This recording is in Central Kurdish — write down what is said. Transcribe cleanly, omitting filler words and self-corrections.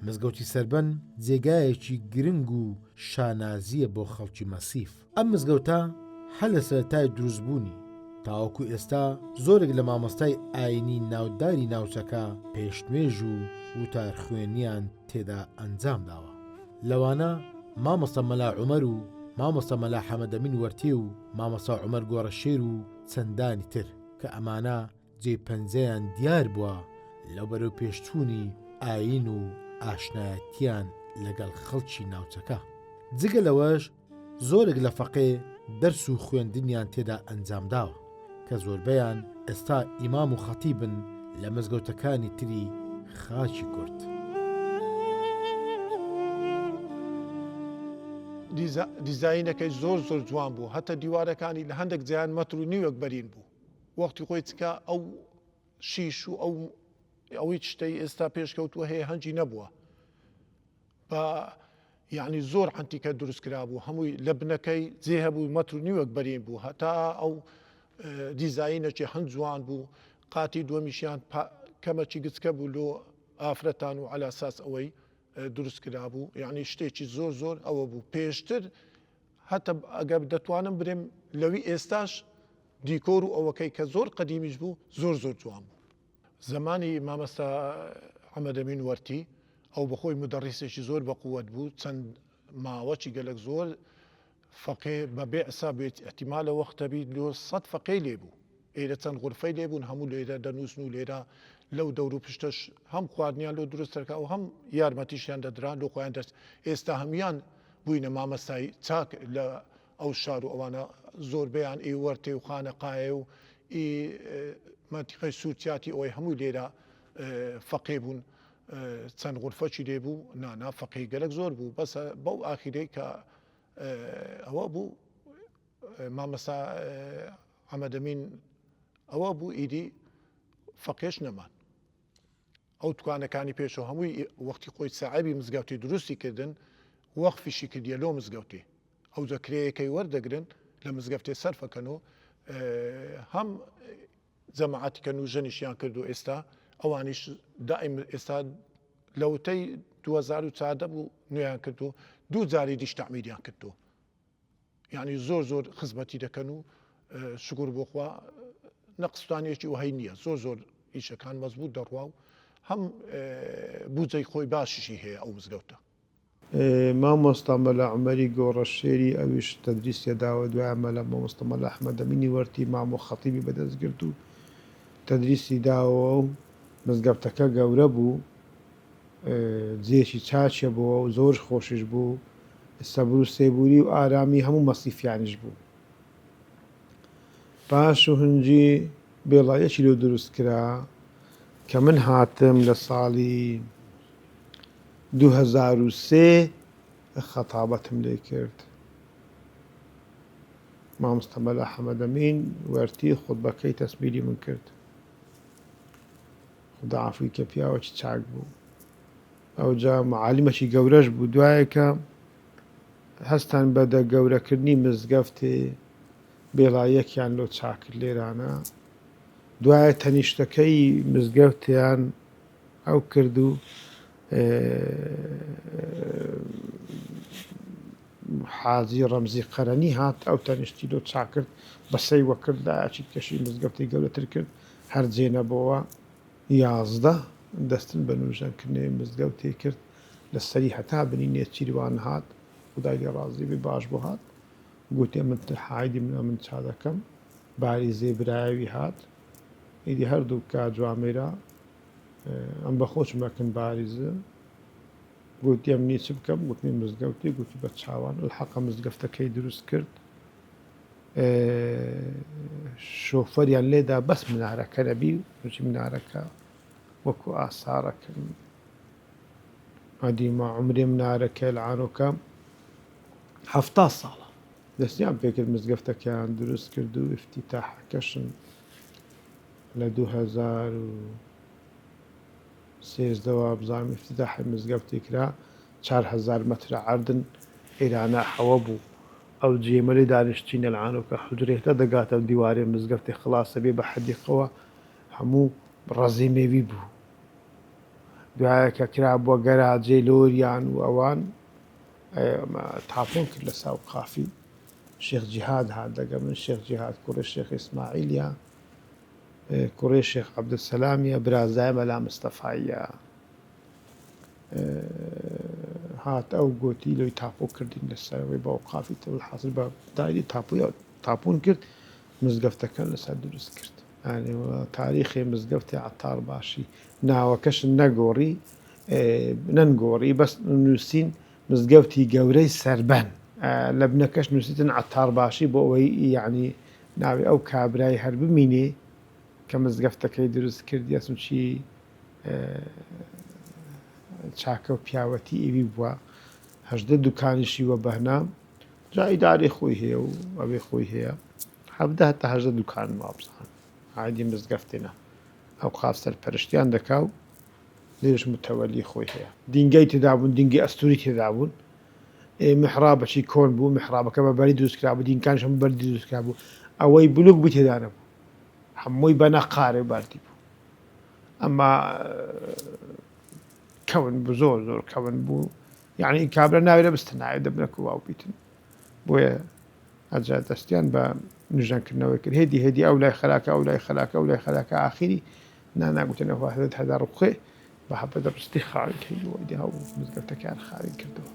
مزگەوتی سەربەن جێگایەکی گرنگ و شانازیە بۆ خەڵکی مەسیف. ئەم مزگەوتە هەر لە سەرەتای دروستبوونی تاوەکو ئێستا زۆرێک لە مامۆستای ئاینی ناوداری ناوچەکە پێشنوێژ و وتار خوێنیان تێدا ئەنجام داوە. لەوانە مامۆستا مەلا عومەر و مامۆستا مەلا حەمەدەمین وەرتێ و مامۆستا عومەر گۆڕەشێر و چەندانی تر کە ئەمانە جێپەنجەیان دیار بووە لەو بەرەو پێشچوونی ئاین و ئاشنایەتیان لەگەڵ خەڵکی ناوچەکە. جگە لەوەش زۆرێک لە فەقێ دەرس و خوێندنیان تێدا ئەنجام داوە کە زۆربەیان ئێستا ئیمام و خەتیبن لە مزگەوتەکانی تری خاچی کورد. دیزاینەکەی زۆر جوان بوو، هەتە دیوارەکانی لە هەندێک جیان مەتر و نیوەک بەرین بوو. وەختی خۆی چکە ئەو شیش و ئەوەی شتەی ئێستا پێشکەوتووە هەیە هەنجی نەبووە. بە یعنی زۆر عەنتیکە دروستکرا بوو، هەمووی لە بنەکەی جێ هەبوو مەتر و نیوەک بەرین بوو، هەتا ئەو دیزاینەکی هەند جوان بوو. قاتی دووەمیشیان کەمەکی گچکە بوو لۆ ئافرەتان و عەلا ئەساس ئەوەی دروستکرا بوو. یعنی شتێکی زۆر ئەوە بوو. پێشتر هەتە ئەگەر دەتوانم برێم لەوی ئێستاش دیکۆر و ئەوەکەی کە زۆر قەدیمیش بوو زۆر جوان بوو. زمانی مامەستا حەمەدەمین وەرتی ئەو بەخۆی مدەڕیسێکی زۆر بەقووەت بوو، چەند ماوەکی گەلک زۆر فەقێ بەبێ ئەسا بێت ئەحتیمالە وەختەبی لۆ 100 فەقەی لێبوو. ئێرە چەند غورفەی لێبوون، هەموو لێرە دەنووسن و لێرە لەو دەور و پشتەش هەم خواردنیان لۆ دروستەکە و هەم یارمەتیشیان دەدران لۆ خۆیان دەست. ئێستا هەمیان بووینە مامەستایی چاک لە ئەو شار و ئەوانە زۆربەیان ئی وەرتێ و خانەقایە و ئی مەنتیقەی سوورچاتی ئەوەی هەمووی لێرە فەقێ بوون. چەند غورفەکی لێبوو، نانا فەقەی گەلک زۆر بوو. بەسە بەو ئاخیرەی کە ئەوە بوو مامەستا حەمەدەمین ئەوە بوو ئیدی فەقێش نەمان. ئەو توانەکانی پێشەوە هەمووی وەختی خۆی ساحیبی مزگەوتی دروستی کردن، وەقفیشی کردیە لۆ مزگەوتێ. ئەو زەکرەیەکەی وەردەگرن لە مزگەوتێ سەرفەکەنەوە، هەم جەماعەتی کە نوژەنیشیان کرد و ئێستا ئەوانیش دائیم ئێستا لەوتەی 2014 بوو نوێیان کردو، دوو جاری دیش تەعمیریان کردو. یعنی زۆر خزمەتی دەکەن و شکر بۆ خوا نەقستانێکی وهەی نییە. زۆر ئیشەکان مەزبوط دەڕوا و هەم بودجەی خۆی باشیشی هەیە ئەو مزگەوتە. مامۆستا مەلا عومەری گۆڕەشێری ئەویش تەدریسیە داوە، دوای مەلا مامۆستا مەلا حەمەدەمینی وەرتی مام و خەتیبی بەدەستگرت و تەدریسی داوە و مزگەوتەکە گەورە بوو، جێشی چاچە بووە و زۆر خۆشش بوو، سەبر و سێبووری و ئارامی هەموو مەسیفیانش بوو. پاش و هەنجی بێڵایەکی لێ دروست کرا کە من هاتم لە ساڵی 2003 خەتابەتم لێ کرد. مامۆستا مەلا حەمەدەمین وەرتی خوتبەکەی تەسبیری من کرد. خدا عەفوی کە پیاوەکی چاک بوو. ئەوجا معالیمەکی گەورەش بوو. دوایە کە هەستان بەدە گەورەکردنی مزگەفتێ بێڵایەکیان لۆ چاکرد لێرانە، دوایە تەنیشتەکەی مزگەوتیان ئەو کرد و حاجی ڕەمزی قەرەنی هات ئەو تەنیشتی لۆ چاکرد بەسەی وەکرد لایەکی کەشی مزگەوتی گەورەتر کرد، هەر جێ نەبەوە 11 دەستن بە نوژەنکردنەوەی مزگەوتێ کرد. لەسەری هەتا بنینێ چیروان هات، خدای لێ ڕازی بێ باش بۆ هات، گوتێ من حایدی من چا دەکەم، باری زێبرایەوی هات، ئیدی هەردوو کا جوامێرە ئەم بە خۆشمەکەن باریزە، گوتی ئەمنی چ بکەم، گوتمی مزگەوتی، گوتی بە چاوان الحەقە مزگەفتەکەی دروست کرد. شۆفەریان لێدا بەس منارەکە نەبی، وچی منارەکە وەکو ئاسارەکەن ئەدیما عومرێ منارەکە لەعانۆکە 70 ساڵە دەستیان پێکرد مزگەفتەکەیان دروست کرد و ئیفتیتاحەکەشن لە 2013 بزانم ئیفتیتاحی مزگەوتی کرا 4000 مەترە عەردن ئێرانە حەوە بوو. ئەو جێمەری دانیشتینە لەعانۆکە حوجرێتە دەگاتە دیوارێ مزگەفتی خلاصە بێ بە حەدیقەوە هەموو ڕەزی مێوی بوو. دوایە کە کرا بووە گەراجێ لۆریان و ئەوان تاپۆن کرد لە ساو قافی شێخ جیهاد هات دەگە من شێخ جیهاد کوڕی شێخ ئیسماعیلیە کوڕی شێخ عەبدولسەلامیە برازای مەلا مستەفاییە هات ئەو گوتی لۆی تاپۆ کردین لەسەرەوەی بە ئەوقافی تەول حاصل بە دایری تاپۆن کرد مزگەفتەکە لەسەر دروست کرد تاریخی مزگەفتی عەتار باشی ناوەکەش نەنگۆڕی بەس نووسین مزگەوتی گەورەی سەربەن لە بنەکەش نووسیتن عەتار باشی بۆ ئەوەی یعنی ناوی ئەو کابرای هەر بمینێ کە مزگەفتەکەی دروست کرد یاسم چی چاکە و پیاوەتی ئیوی بووە هەژدە دوکانیشی وە بەهنام جا ئیدارەی خۆی هەیە و ئەوێ خۆی هەیە 17 تا 18 دوکان وابزان عادی مزگەفتێنە ئەو قاف سەرپەرشتیان دەکا و لێرش متەوەلی خۆی هەیە دینگەی تێدا بوون دینگی ئەستوری تێدا بوون محرابەکی کۆن بوو محرابەکە بە بەری دروستکرا بوو دینکانش هەموو بەری دروستکرا بوو ئەوەی بلوک بوو تێدا نەبوو هەمووی بەنەقارێ باردی بوو ئەمما کەون بوو زۆر کەون بوو یعنی کابرا ناوێرە بستن ناوێ دەبنەکە واو بیتن بۆیە ئەجا دەستیان بە نژانکردنەوەی کرد هێدی ئەو لای خەلاکە ئەو لای خەلاکە ئەو لای خەلاکە ئاخری ناناگوتنەوە هەدەر ڕوخێ بە حەبەدە ڕستی خاوین کردەوە دی هەو مزگەفتەکان خاوین کردەوە